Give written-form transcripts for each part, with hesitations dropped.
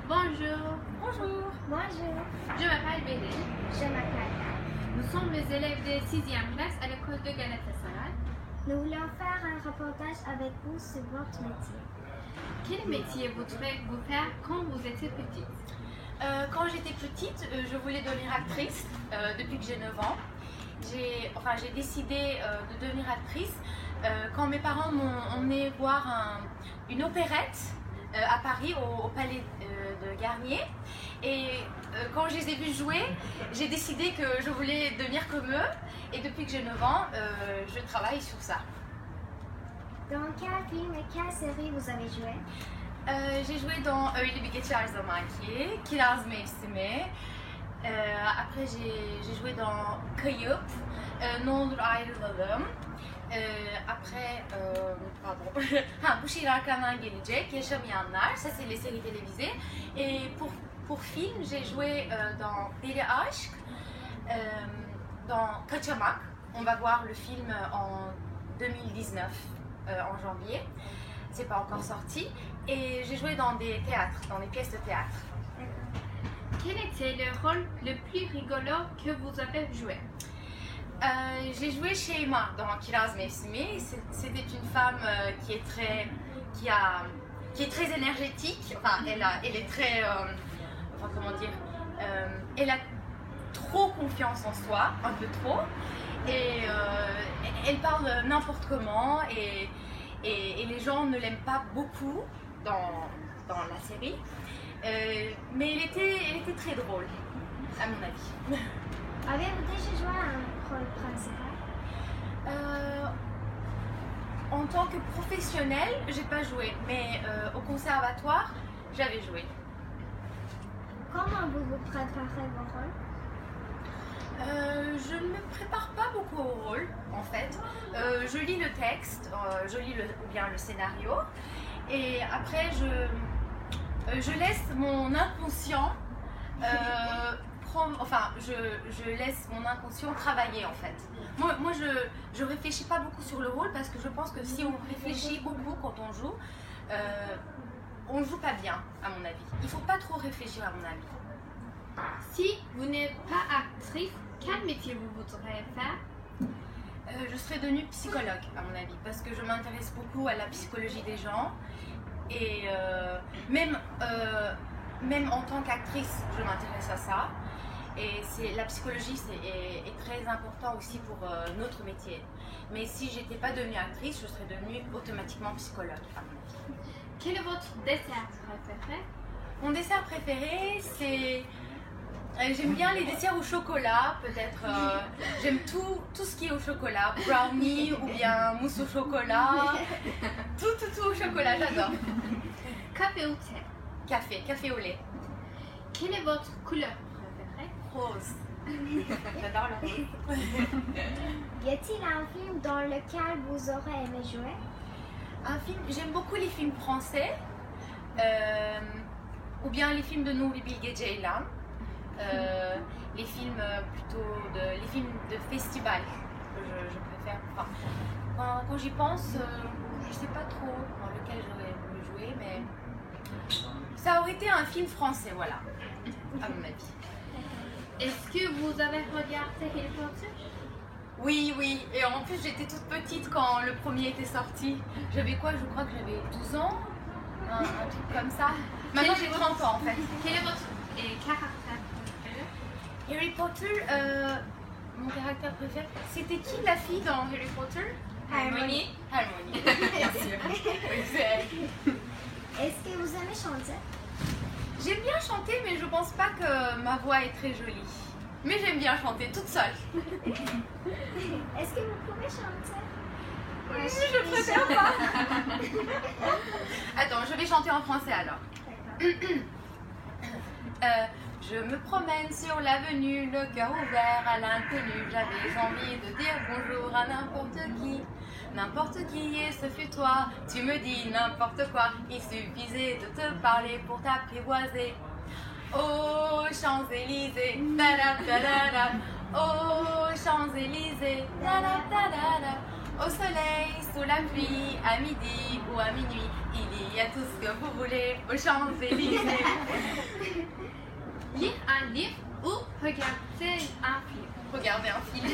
Bonjour. Bonjour. Bonjour. Je m'appelle Béline. Je m'appelle Anne. Nous sommes les élèves de 6e classe à l'école de Galatasaray. Nous voulons faire un reportage avec vous sur votre métier. Quel métier voudrez-vous faire quand vous étiez petite? Quand j'étais petite, je voulais devenir actrice depuis que j'ai 9 ans. J'ai décidé de devenir actrice quand mes parents m'ont emmenée voir une opérette à Paris, au Palais de Garnier. Et quand je les ai vus jouer, j'ai décidé que je voulais devenir comme eux. Et depuis que j'ai 9 ans, je travaille sur ça. Dans quel film et quelle série vous avez joué? J'ai joué dans Öyle Bir Geçer Zaman Ki, Kiraz Mevsimi. Après j'ai joué dans Kayıp, Ne Olur Ayrılalım. Après, pardon, Bu Şiir Arkamdan Gelecek, Yaşamayanlar, ça c'est les séries télévisées. Et pour film, j'ai joué dans Deli Aşk, dans Kaçamak. On va voir le film en 2019, en janvier. C'est pas encore sorti. Et j'ai joué dans des théâtres, dans des pièces de théâtre. Quel était le rôle le plus rigolo que vous avez joué? J'ai joué chez Emma dans Kiraz Mevsimi. C'était une femme qui est très énergétique. Enfin, elle est très, elle a trop confiance en soi, un peu trop. Et elle parle n'importe comment et les gens ne l'aiment pas beaucoup dans la série. Mais elle était très drôle, à mon avis. Avez-vous déjà joué un rôle principal? En tant que professionnelle, j'ai pas joué, mais au conservatoire, j'avais joué. Comment vous préparez vos rôles? Je ne me prépare pas beaucoup au rôle, en fait. Je lis le texte, ou bien le scénario, et après je laisse mon inconscient je laisse mon inconscient travailler en fait. Moi je réfléchis pas beaucoup sur le rôle parce que je pense que si on réfléchit beaucoup quand on joue pas bien à mon avis. Il faut pas trop réfléchir à mon avis. Si vous n'êtes pas actrice, quel métier vous voudrez faire? Je serais devenue psychologue à mon avis parce que je m'intéresse beaucoup à la psychologie des gens et même en tant qu'actrice je m'intéresse à ça. Et la psychologie est très important aussi pour notre métier. Mais si j'étais pas devenue actrice, je serais devenue automatiquement psychologue à mon avis. Quel est votre dessert préféré? Mon dessert préféré, c'est... J'aime bien les desserts au chocolat, peut-être. J'aime tout ce qui est au chocolat. Brownie ou bien mousse au chocolat. Tout au chocolat, j'adore. Café ou thé? Café au lait. Quelle est votre couleur préférée? Rose. J'adore le rose. Y a-t-il un film dans lequel vous aurez aimé jouer? Un film, j'aime beaucoup les films français. Ou bien les films de Nuri Bilge Ceylan. Les films les films de festival je préfère. Enfin, quand j'y pense, je sais pas trop dans lequel j'aurais voulu jouer, mais ça aurait été un film français, voilà, à mon avis. Est-ce que vous avez regardé Harry Potter? Oui, et en plus j'étais toute petite quand le premier était sorti. J'avais quoi? Je crois que j'avais 12 ans, un truc comme ça. Maintenant j'ai 30 ans en fait. Quel est votre caractère préféré? Harry Potter, mon caractère préféré, c'était qui la fille dans Harry Potter? Hermione. Hermione, bien sûr. Oui, c'est elle. Est-ce que vous aimez chanter? J'aime bien chanter, mais je pense pas que ma voix est très jolie. Mais j'aime bien chanter toute seule. Est-ce que vous pouvez chanter? Oui, je préfère pas. Attends, je vais chanter en français alors. Je me promène sur l'avenue, le cœur ouvert à l'inconnu. J'avais envie de dire bonjour à n'importe qui. N'importe qui, et ce fut toi. Tu me dis n'importe quoi. Il suffisait de te parler pour t'apprivoiser. Oh, Champs-Élysées, da da da da da. Oh, Champs-Élysées, da da da da da. Au soleil, sous la pluie, à midi ou à minuit, il y a tout ce que vous voulez aux Champs-Élysées. Lire un livre ou regarder un film. Regardez un film.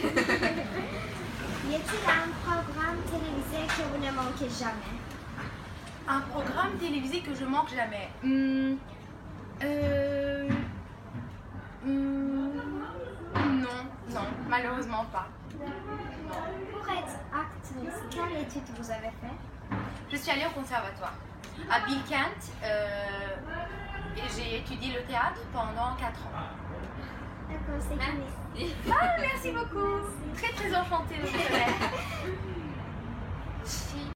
Y a-t-il un programme télévisé que vous ne manquez jamais? Un programme télévisé que je manque jamais. Non, malheureusement pas. Pour être actrice, quelle étude vous avez fait? Je suis allée au conservatoire à Bilkent et j'ai étudié le théâtre pendant 4 ans. D'accord, c'est fini. Merci. Ah, merci beaucoup. Très enchantée de vous connaître.